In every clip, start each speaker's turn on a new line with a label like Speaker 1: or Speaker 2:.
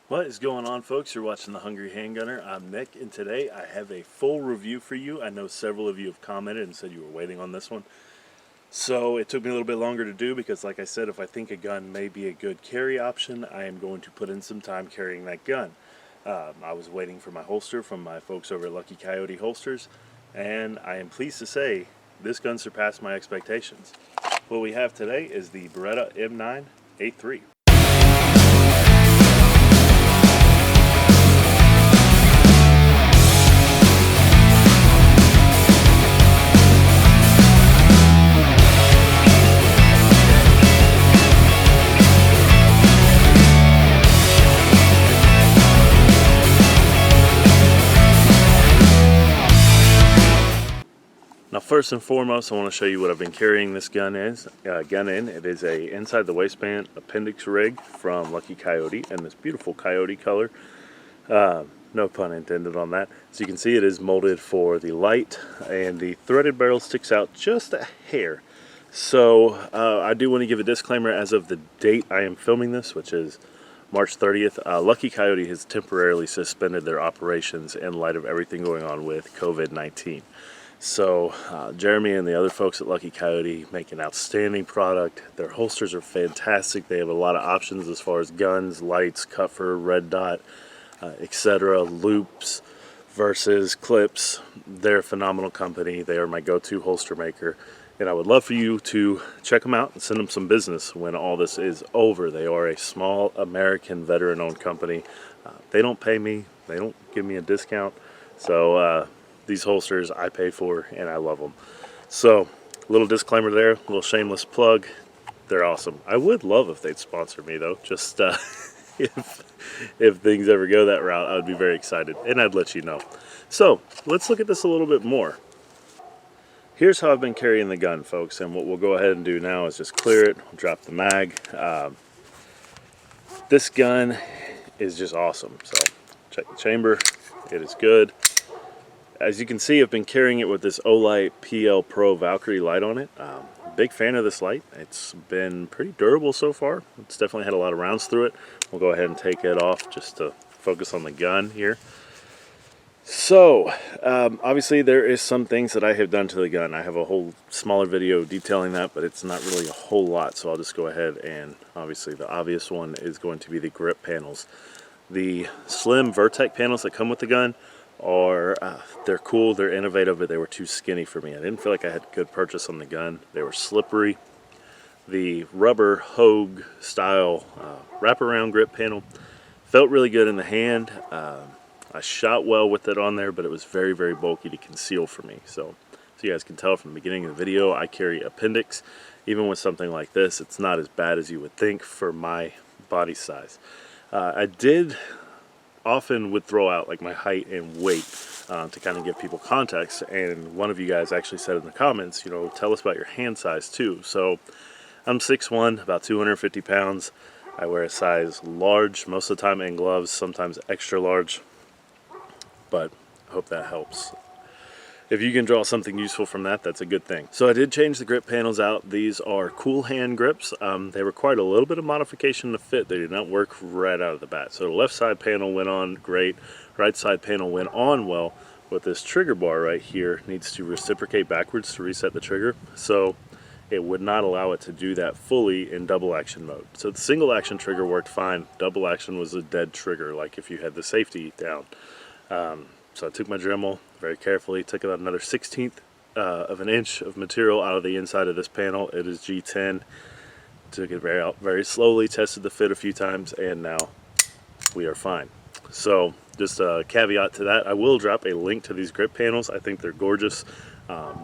Speaker 1: What is going on, folks? You're watching The Hungry Handgunner. I'm Nick, and today I have a full review for you. I know several of you have commented and said you were waiting on this one. So it took me a little bit longer to do because, like I said, if I think a gun may be a good carry option, I am going to put in some time carrying that gun. I was waiting for my holster from my folks over at Lucky Coyote Holsters, and I am pleased to say this gun surpassed my expectations. What we have today is the Beretta M9A3. Now, first and foremost, I want to show you what I've been carrying this gun in. It is a inside the waistband appendix rig from Lucky Coyote in this beautiful coyote color. No pun intended on that. So you can see it is molded for the light, and the threaded barrel sticks out just a hair. So I do want to give a disclaimer as of the date I am filming this, which is March 30th. Lucky Coyote has temporarily suspended their operations in light of everything going on with COVID-19. So Jeremy and the other folks at Lucky Coyote make an outstanding product. Their holsters are fantastic. They have a lot of options as far as guns, lights, cuffer, red dot, etc., loops versus clips. They're a phenomenal company. They are my go-to holster maker, and I would love for you to check them out and send them some business when all this is over. They are a small American veteran-owned company. They don't pay me. They don't give me a discount. So these holsters I pay for, and I love them. So, a little disclaimer there, a little shameless plug. They're awesome. I would love if they'd sponsor me, though. Just if things ever go that route, I would be very excited, and I'd let you know. So, let's look at this a little bit more. Here's how I've been carrying the gun, folks, and what we'll go ahead and do now is just clear it, drop the mag. This gun is just awesome. So, check the chamber. It is good. As you can see, I've been carrying it with this Olight PL Pro Valkyrie light on it. Big fan of this light. It's been pretty durable so far. It's definitely had a lot of rounds through it. We'll go ahead and take it off just to focus on the gun here. So, obviously there is some things that I have done to the gun. I have a whole smaller video detailing that, but it's not really a whole lot, so I'll just go ahead and obviously the obvious one is going to be the grip panels. The slim Vertec panels that come with the gun are they're cool, they're innovative, but they were too skinny for me. I didn't feel like I had good purchase on the gun. They were slippery. The rubber Hogue style wraparound grip panel felt really good in the hand. I shot well with it on there, but it was very, very bulky to conceal for me. So you guys can tell from the beginning of the video, I carry appendix. Even with something like this, it's not as bad as you would think for my body size. I did often would throw out like my height and weight to kind of give people context, and one of you guys actually said in the comments, you know, tell us about your hand size too. So I'm 6'1", about 250 pounds. I wear a size large most of the time in gloves, sometimes extra large, but I hope that helps. If you can draw something useful from that, that's a good thing. So I did change the grip panels out. These are cool hand grips. They required a little bit of modification to fit. They did not work right out of the bat. So the left side panel went on great. Right side panel went on well. But this trigger bar right here needs to reciprocate backwards to reset the trigger. So it would not allow it to do that fully in double action mode. So the single action trigger worked fine. Double action was a dead trigger, like if you had the safety down. So I took my Dremel very carefully, took about another 1/16 of an inch of material out of the inside of this panel. It is G10. Took it very slowly, tested the fit a few times, and now we are fine. So just a caveat to that, I will drop a link to these grip panels. I think they're gorgeous.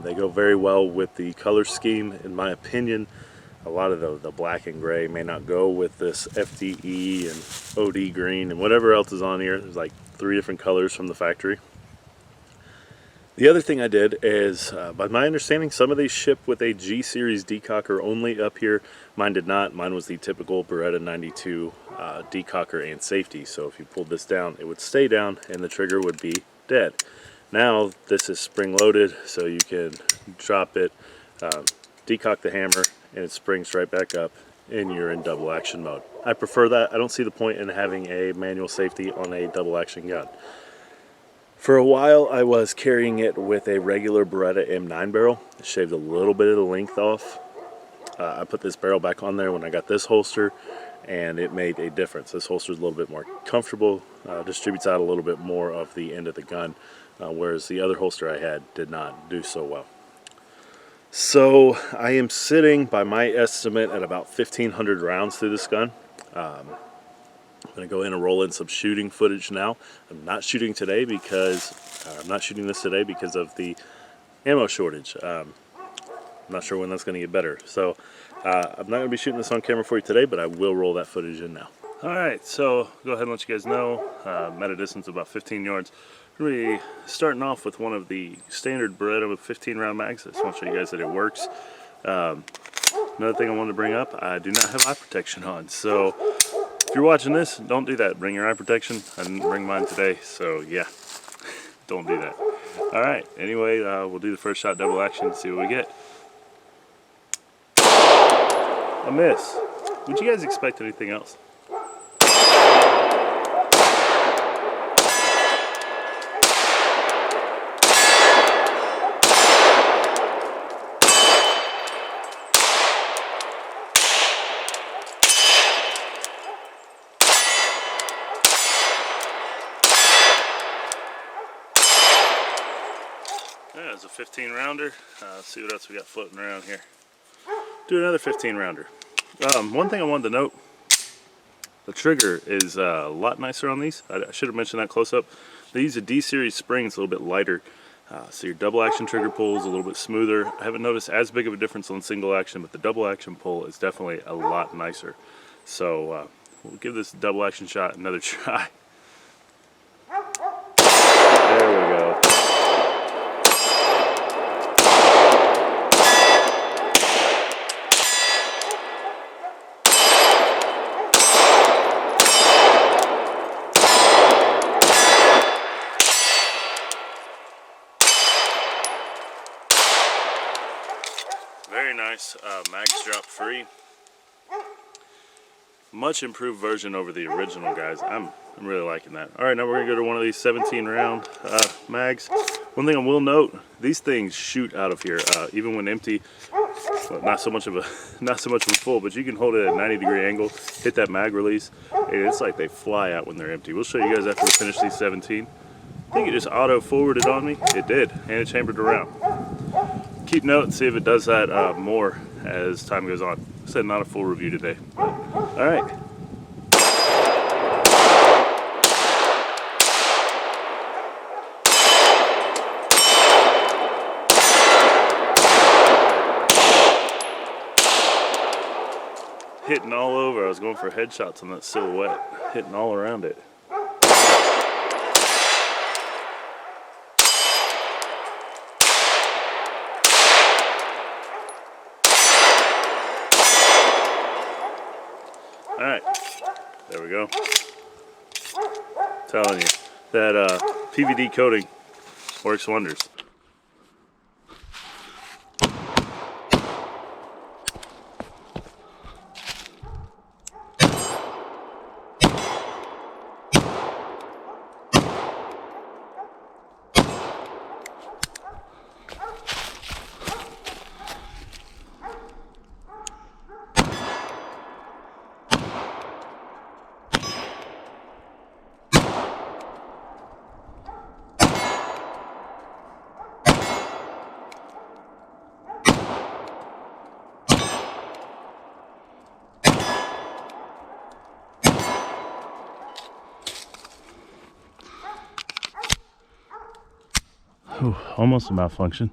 Speaker 1: They go very well with the color scheme, in my opinion. A lot of the black and gray may not go with this FDE and OD green and whatever else is on here. There's like 3 different colors from the factory. The other thing I did is, by my understanding, some of these ship with a G series decocker only up here. Mine did not. Mine was the typical Beretta 92 decocker and safety. So if you pulled this down, it would stay down and the trigger would be dead. Now this is spring loaded, so you can drop it, decock the hammer, and it springs right back up and you're in double action mode. I prefer that. I don't see the point in having a manual safety on a double action gun. For a while I was carrying it with a regular Beretta M9 barrel. It shaved a little bit of the length off. I put this barrel back on there when I got this holster, and it made a difference. This holster is a little bit more comfortable, distributes out a little bit more of the end of the gun, whereas the other holster I had did not do so well. So I am sitting, by my estimate, at about 1,500 rounds through this gun. I'm going to go in and roll in some shooting footage now. I'm not shooting today because I'm not shooting this today because of the ammo shortage. I'm not sure when that's going to get better. So I'm not going to be shooting this on camera for you today, but I will roll that footage in now. Alright, so go ahead and let you guys know. I'm at a distance of about 15 yards. We're going to be starting off with one of the standard Beretta with 15 round mags. I just want to show you guys that it works. Another thing I wanted to bring up, I do not have eye protection on. So if you're watching this, don't do that. Bring your eye protection. I didn't bring mine today, so yeah, don't do that. Alright, anyway, we'll do the first shot double action, see what we get. A miss. Would you guys expect anything else? Yeah, it's a 15 rounder. See what else we got floating around here. Do another 15 rounder. One thing I wanted to note, the trigger is a lot nicer on these. I should have mentioned that close up. They use a D-series spring, it's a little bit lighter. So your double action trigger pull is a little bit smoother. I haven't noticed as big of a difference on single action, but the double action pull is definitely a lot nicer. So we'll give this double action shot another try. There we go. Very nice. Mags drop free. Much improved version over the original, guys. I'm really liking that. Alright, now we're going to go to one of these 17 round mags. One thing I will note, these things shoot out of here, even when empty. Well, not so much of a full, but you can hold it at a 90-degree angle, hit that mag release, and it's like they fly out when they're empty. We'll show you guys after we finish these 17. I think it just auto forwarded on me. It did, and it chambered around. Keep note and see if it does that more as time goes on. I said not a full review today. Alright. Hitting all over. I was going for headshots on that silhouette. Hitting all around it. Alright, there we go. Telling you, that PVD coating works wonders. Ooh, almost a malfunction.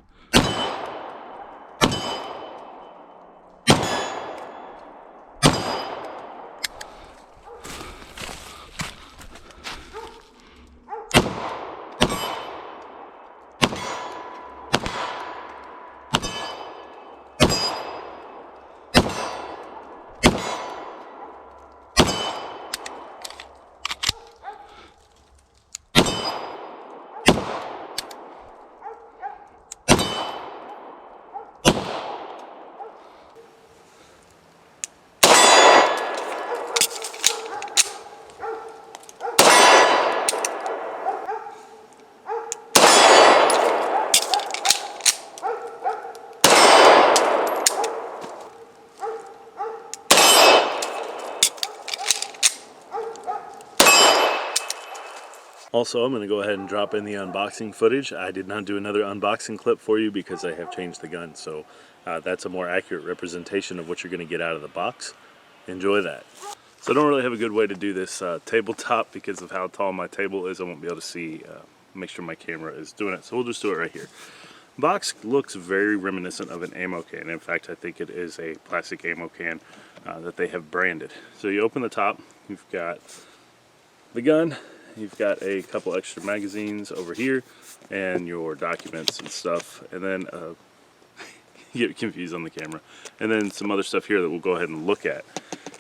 Speaker 1: Also, I'm going to go ahead and drop in the unboxing footage. I did not do another unboxing clip for you because I have changed the gun, so that's a more accurate representation of what you're going to get out of the box. Enjoy that. So I don't really have a good way to do this tabletop because of how tall my table is. I won't be able to see, make sure my camera is doing it, so we'll just do it right here. Box looks very reminiscent of an ammo can. In fact, I think it is a plastic ammo can that they have branded. So you open the top, you've got the gun, you've got a couple extra magazines over here, and your documents and stuff, and then you get confused on the camera, and then some other stuff here that we'll go ahead and look at.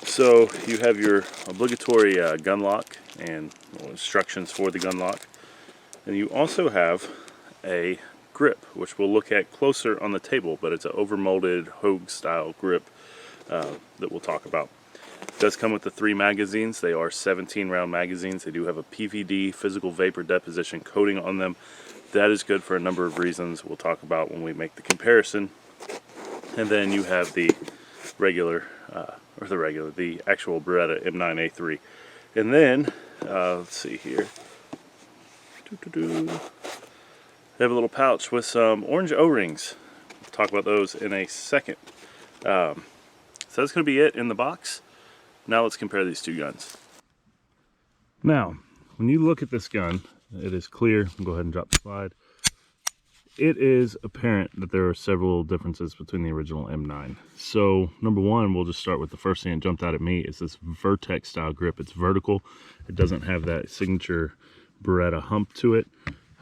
Speaker 1: So you have your obligatory gun lock and instructions for the gun lock, and you also have a grip, which we'll look at closer on the table, but it's an overmolded Hogue style grip that we'll talk about. It does come with the 3 magazines. They are 17 round magazines. They do have a PVD, physical vapor deposition coating on them. That is good for a number of reasons we'll talk about when we make the comparison. And then you have the regular, the actual Beretta M9A3. And then, let's see here. They have a little pouch with some orange O-rings. We'll talk about those in a second. So that's going to be it in the box. Now let's compare these two guns. Now, when you look at this gun, it is clear. I'll go ahead and drop the slide. It is apparent that there are several differences between the original M9. So, number one, we'll just start with the first thing that jumped out at me is this Vertex style grip. It's vertical. It doesn't have that signature Beretta hump to it.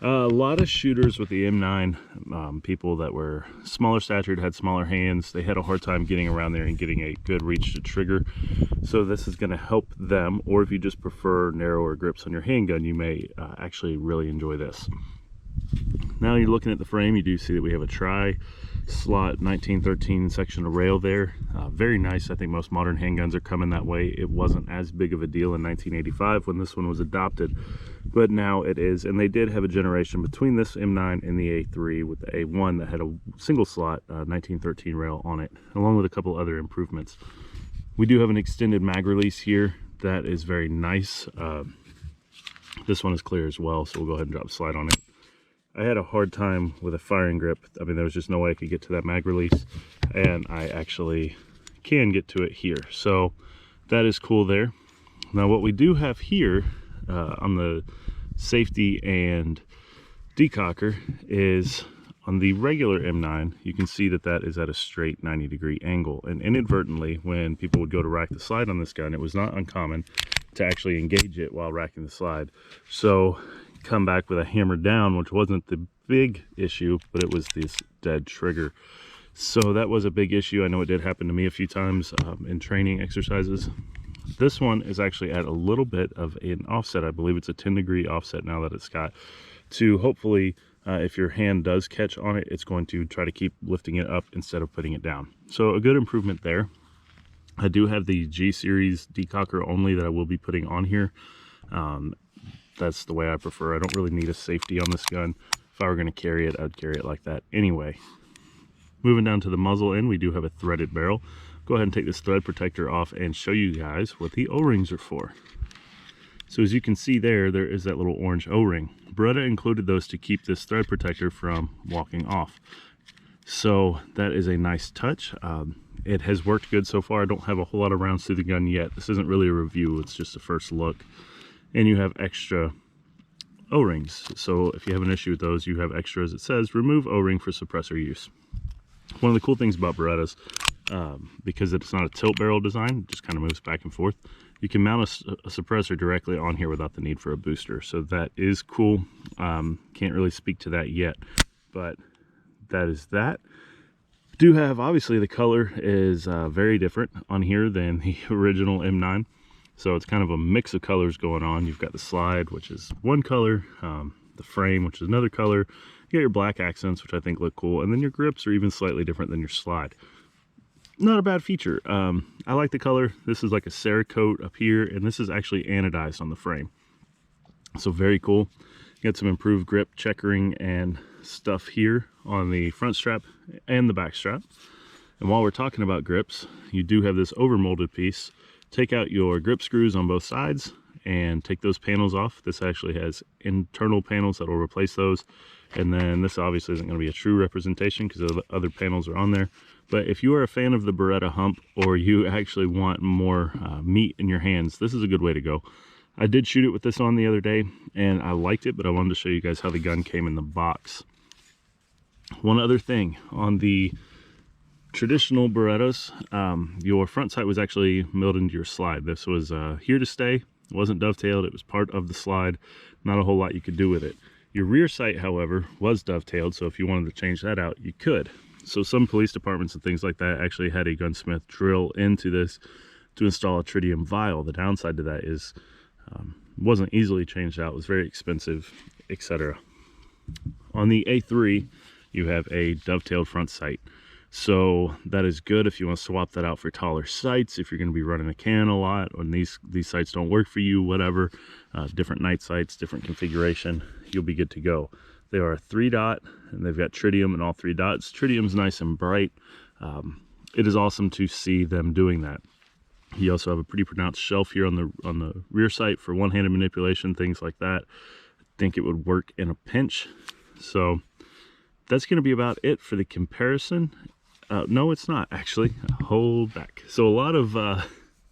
Speaker 1: A lot of shooters with the M9, people that were smaller statured, had smaller hands, they had a hard time getting around there and getting a good reach to trigger. So this is going to help them, or if you just prefer narrower grips on your handgun, you may actually really enjoy this. Now you're looking at the frame, you do see that we have a tri-slot 1913 section of rail there. Very nice. I think most modern handguns are coming that way. It wasn't as big of a deal in 1985 when this one was adopted, but now it is. And they did have a generation between this M9 and the A3 with the A1 that had a single slot 1913 rail on it, along with a couple other improvements. We do have an extended mag release here. That is very nice. This one is clear as well, so we'll go ahead and drop a slide on it. I had a hard time with a firing grip. I mean, there was just no way I could get to that mag release, and I actually can get to it here. So that is cool there. Now what we do have here on the safety and decocker is on the regular M9, you can see that that is at a straight 90-degree angle. And inadvertently, when people would go to rack the slide on this gun, it was not uncommon to actually engage it while racking the slide. So come back with a hammer down, which wasn't the big issue, but it was this dead trigger. So that was a big issue. I know it did happen to me a few times in training exercises. This one is actually at a little bit of an offset. I believe it's a 10-degree offset now that it's got, to hopefully if your hand does catch on it, it's going to try to keep lifting it up instead of putting it down. So a good improvement there. I do have the G series decocker only that I will be putting on here. That's the way I prefer. I don't really need a safety on this gun. If I were going to carry it, I'd carry it like that anyway. Moving down to the muzzle end, we do have a threaded barrel. Go ahead and take this thread protector off and show you guys what the O-rings are for. So as you can see there is that little orange O-ring. Beretta included those to keep this thread protector from walking off. So that is a nice touch. It has worked good so far. I don't have a whole lot of rounds through the gun yet. This isn't really a review, it's just a first look. And you have extra O-rings. So if you have an issue with those, you have extras. It says remove O-ring for suppressor use. One of the cool things about Berettas, because it's not a tilt barrel design, it just kind of moves back and forth, you can mount a suppressor directly on here without the need for a booster. So that is cool. Can't really speak to that yet, but that is that. Do have, obviously the color is very different on here than the original M9. So it's kind of a mix of colors going on. You've got the slide, which is one color, the frame, which is another color. You got your black accents, which I think look cool, and then your grips are even slightly different than your slide. Not a bad feature. I like the color. This is like a Cerakote up here, and this is actually anodized on the frame. So very cool. You got some improved grip checkering and stuff here on the front strap and the back strap. And while we're talking about grips, you do have this overmolded piece. Take out your grip screws on both sides, and take those panels off. This actually has internal panels that will replace those. And then this obviously isn't going to be a true representation because the other panels are on there. But if you are a fan of the Beretta hump, or you actually want more meat in your hands, this is a good way to go. I did shoot it with this on the other day and I liked it, but I wanted to show you guys how the gun came in the box. One other thing, on the traditional Berettas, your front sight was actually milled into your slide. This was here to stay. It wasn't dovetailed, it was part of the slide. Not a whole lot you could do with it. Your rear sight, however, was dovetailed, so if you wanted to change that out, you could. So some police departments and things like that actually had a gunsmith drill into this to install a tritium vial. The downside to that is wasn't easily changed out, it was very expensive, etc. On the A3, you have a dovetailed front sight. So that is good if you want to swap that out for taller sights, if you're going to be running a can a lot, or these sights don't work for you, whatever, different night sights, different configuration, you'll be good to go. They are a 3-dot, and they've got tritium in all 3 dots. Tritium's nice and bright. It is awesome to see them doing that. You also have a pretty pronounced shelf here on the rear sight for one-handed manipulation, things like that. I think it would work in a pinch. So that's going to be about it for the comparison. No, it's not actually. Hold back. So a lot of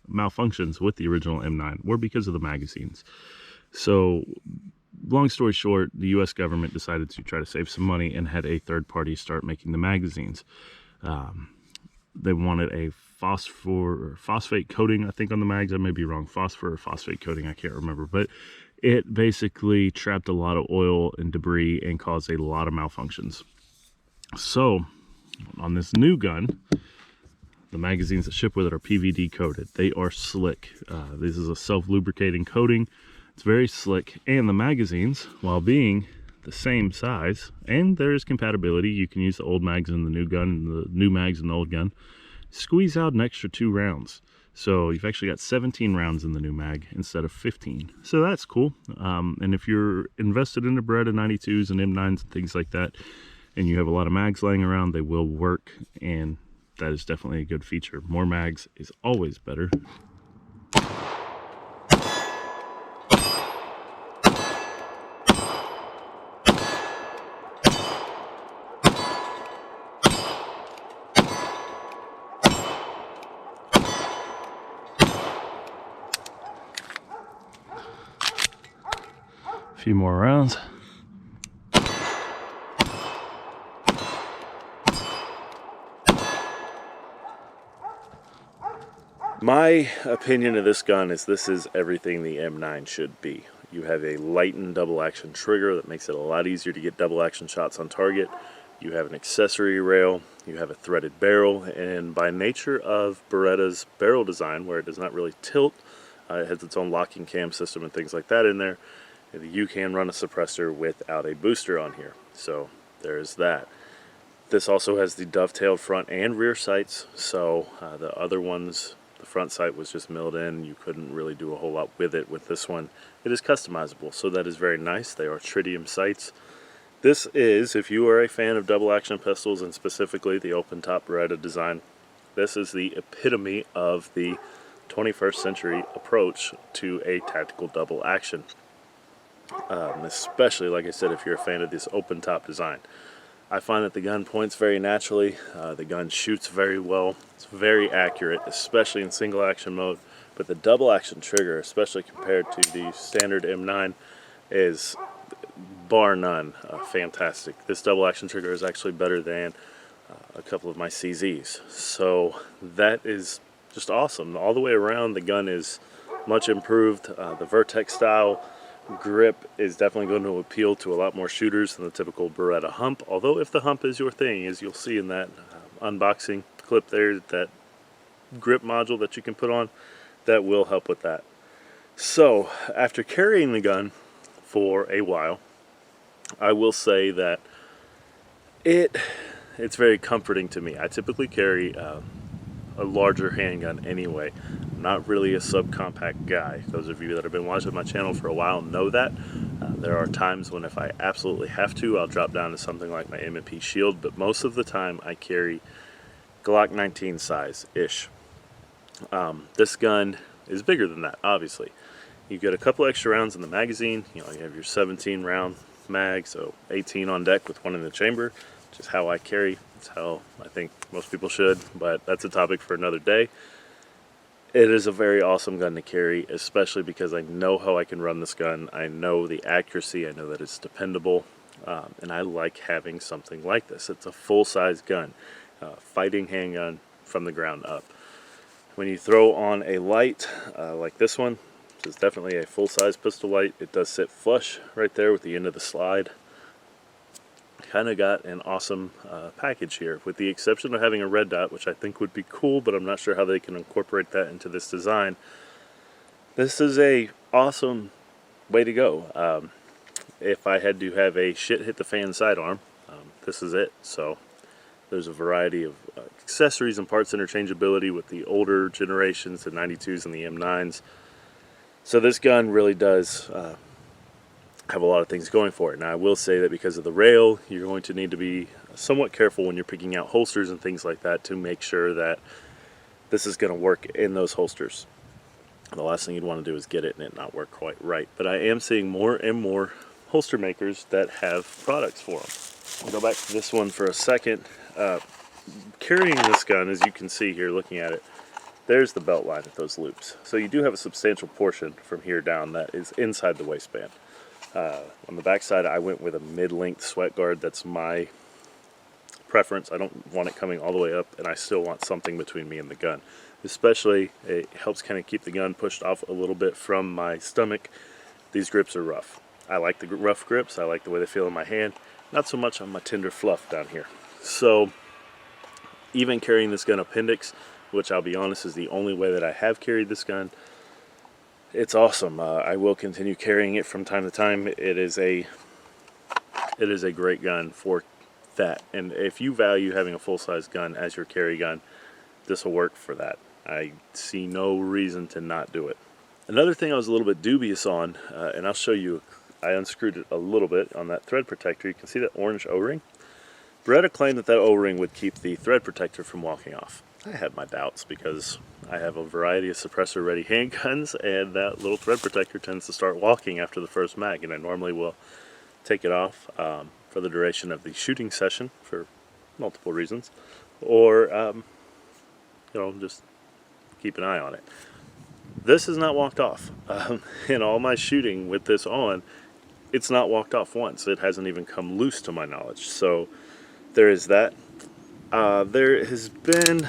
Speaker 1: malfunctions with the original M9 were because of the magazines. So long story short, the US government decided to try to save some money and had a third party start making the magazines. They wanted a phosphate coating, I think, on the mags. I may be wrong. Phosphor or phosphate coating, I can't remember. But it basically trapped a lot of oil and debris and caused a lot of malfunctions. So on this new gun, the magazines that ship with it are PVD coated. They are slick. This is a self-lubricating coating. It's very slick. And the magazines, while being the same size, and there is compatibility, you can use the old mags in the new gun and the new mags in the old gun, squeeze out an extra 2 rounds. So you've actually got 17 rounds in the new mag instead of 15. So that's cool. And if you're invested in the Beretta 92s and M9s and things like that, and you have a lot of mags laying around, they will work, and that is definitely a good feature. More mags is always better. A few more rounds. My opinion of this gun is this is everything the M9 should be. You have a lightened double action trigger that makes it a lot easier to get double action shots on target. You have an accessory rail, you have a threaded barrel, and by nature of Beretta's barrel design, where it does not really tilt, it has its own locking cam system and things like that in there, you can run a suppressor without a booster on here. So there's that. This also has the dovetailed front and rear sights, so the other ones, the front sight was just milled in. You couldn't really do a whole lot with it. With this one, it is customizable, so that is very nice. They are tritium sights. This is, if you are a fan of double action pistols and specifically the open top Beretta design, this is the epitome of the 21st century approach to a tactical double action. Especially, like I said, if you're a fan of this open top design. I find that the gun points very naturally, the gun shoots very well, it's very accurate, especially in single action mode, but the double action trigger, especially compared to the standard M9, is bar none fantastic. This double action trigger is actually better than a couple of my CZs, so that is just awesome. All the way around, the gun is much improved. The Vertex style grip is definitely going to appeal to a lot more shooters than the typical Beretta hump, although if the hump is your thing, as you'll see in that unboxing clip there, that grip module that you can put on, that will help with that. So after carrying the gun for a while, I will say that it's very comforting to me. I typically carry a larger handgun anyway. I'm not really a subcompact guy. Those of you that have been watching my channel for a while know that. There are times when if I absolutely have to, I'll drop down to something like my M&P Shield, but most of the time I carry Glock 19 size-ish. This gun is bigger than that, obviously. You get a couple extra rounds in the magazine. You know, you have your 17 round mag, so 18 on deck with one in the chamber, which is how I carry. It's how I think most people should, but that's a topic for another day. It is a very awesome gun to carry, especially because I know how I can run this gun. I know the accuracy, I know that it's dependable, and I like having something like this. It's a full-size gun, fighting handgun from the ground up. When you throw on a light like this one, this is definitely a full-size pistol light. It does sit flush right there with the end of the slide. Kind of got an awesome package here, with the exception of having a red dot, which I think would be cool, but I'm not sure how they can incorporate that into this design. This is a awesome way to go. If I had to have a shit hit the fan sidearm, this is it. So there's a variety of accessories and parts interchangeability with the older generations, the 92s and the M9s. So this gun really does have a lot of things going for it. Now I will say that because of the rail, you're going to need to be somewhat careful when you're picking out holsters and things like that to make sure that this is going to work in those holsters. The last thing you'd want to do is get it and it not work quite right. But I am seeing more and more holster makers that have products for them. I'll go back to this one for a second. Carrying this gun, as you can see here looking at it, there's the belt line at those loops. So you do have a substantial portion from here down that is inside the waistband. On the back side, I went with a mid-length sweat guard. That's my preference. I don't want it coming all the way up, and I still want something between me and the gun. Especially, it helps kind of keep the gun pushed off a little bit from my stomach. These grips are rough. I like the rough grips. I like the way they feel in my hand. Not so much on my tender fluff down here. So, even carrying this gun appendix, which I'll be honest is the only way that I have carried this gun, it's awesome. I will continue carrying it from time to time. It is a great gun for that. And if you value having a full-size gun as your carry gun, this will work for that. I see no reason to not do it. Another thing I was a little bit dubious on, and I'll show you, I unscrewed it a little bit on that thread protector. You can see that orange O-ring. Beretta claimed that O-ring would keep the thread protector from walking off. I had my doubts because I have a variety of suppressor-ready handguns, and that little thread protector tends to start walking after the first mag, and I normally will take it off for the duration of the shooting session for multiple reasons, or you know, just keep an eye on it. This has not walked off. In all my shooting with this on, it's not walked off once. It hasn't even come loose to my knowledge. So there is that. There has been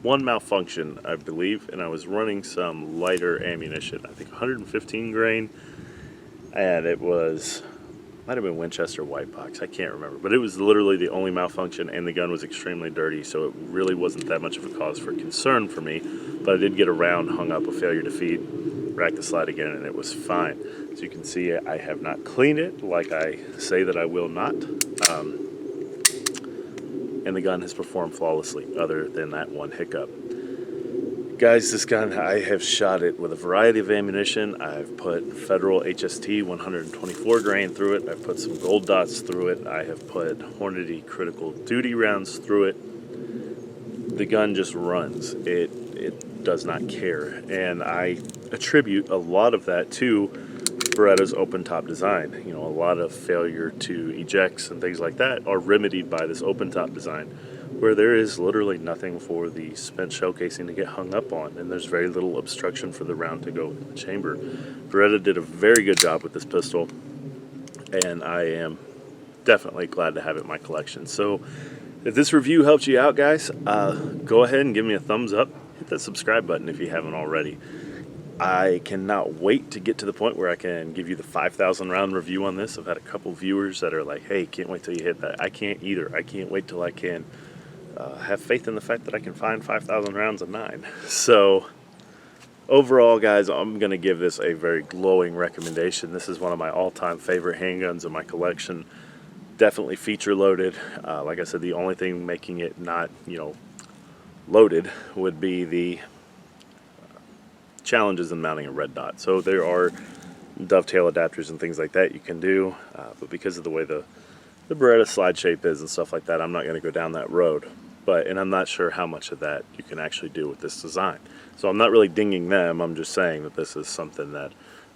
Speaker 1: one malfunction, I believe, and I was running some lighter ammunition, I think 115 grain, and it was, might have been Winchester White Box, I can't remember, but it was literally the only malfunction, and the gun was extremely dirty, so it really wasn't that much of a cause for concern for me. But I did get a round hung up, a failure to feed, racked the slide again, and it was fine. As you can see, I have not cleaned it like I say that I will not. And the gun has performed flawlessly, other than that one hiccup. Guys, this gun, I have shot it with a variety of ammunition. I've put Federal HST 124 grain through it. I've put some gold dots through it. I have put Hornady critical duty rounds through it. The gun just runs. It does not care. And I attribute a lot of that to Beretta's open top design. You know, a lot of failure to ejects and things like that are remedied by this open top design, where there is literally nothing for the spent shell casing to get hung up on, and there's very little obstruction for the round to go in the chamber. Beretta did a very good job with this pistol, and I am definitely glad to have it in my collection. So if this review helped you out, guys, go ahead and give me a thumbs up. Hit that subscribe button if you haven't already. I cannot wait to get to the point where I can give you the 5,000 round review on this. I've had a couple viewers that are like, hey, can't wait till you hit that. I can't either. I can't wait till I can have faith in the fact that I can find 5,000 rounds of 9. So overall, guys, I'm going to give this a very glowing recommendation. This is one of my all-time favorite handguns in my collection. Definitely feature loaded. Like I said, the only thing making it not, you know, loaded would be the challenges in mounting a red dot. So there are dovetail adapters and things like that you can do, but because of the way the Beretta slide shape is and stuff like that, I'm not going to go down that road. and I'm not sure how much of that you can actually do with this design. So I'm not really dinging them, I'm just saying that this is something that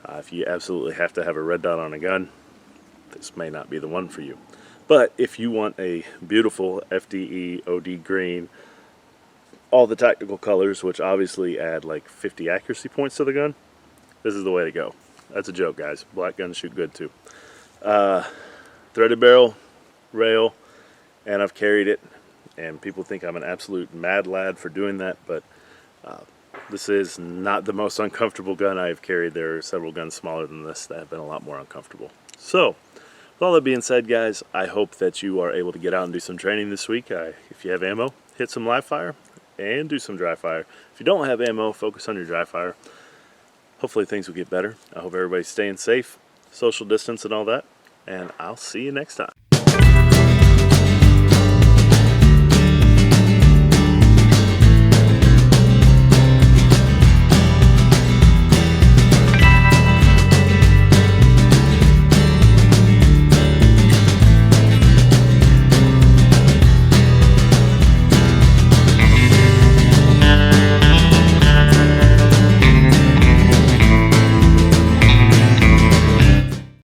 Speaker 1: if you absolutely have to have a red dot on a gun, this may not be the one for you. But if you want a beautiful FDE, OD green, all the tactical colors, which obviously add like 50 accuracy points to the gun, this is the way to go. That's a joke, guys. Black guns shoot good too. Threaded barrel, rail, and I've carried it, and people think I'm an absolute mad lad for doing that, but this is not the most uncomfortable gun I've carried. There are several guns smaller than this that have been a lot more uncomfortable. So, with all that being said, guys, I hope that you are able to get out and do some training this week. If you have ammo, hit some live fire and do some dry fire. If you don't have ammo, focus on your dry fire. Hopefully things will get better. I hope everybody's staying safe, social distance and all that, and I'll see you next time.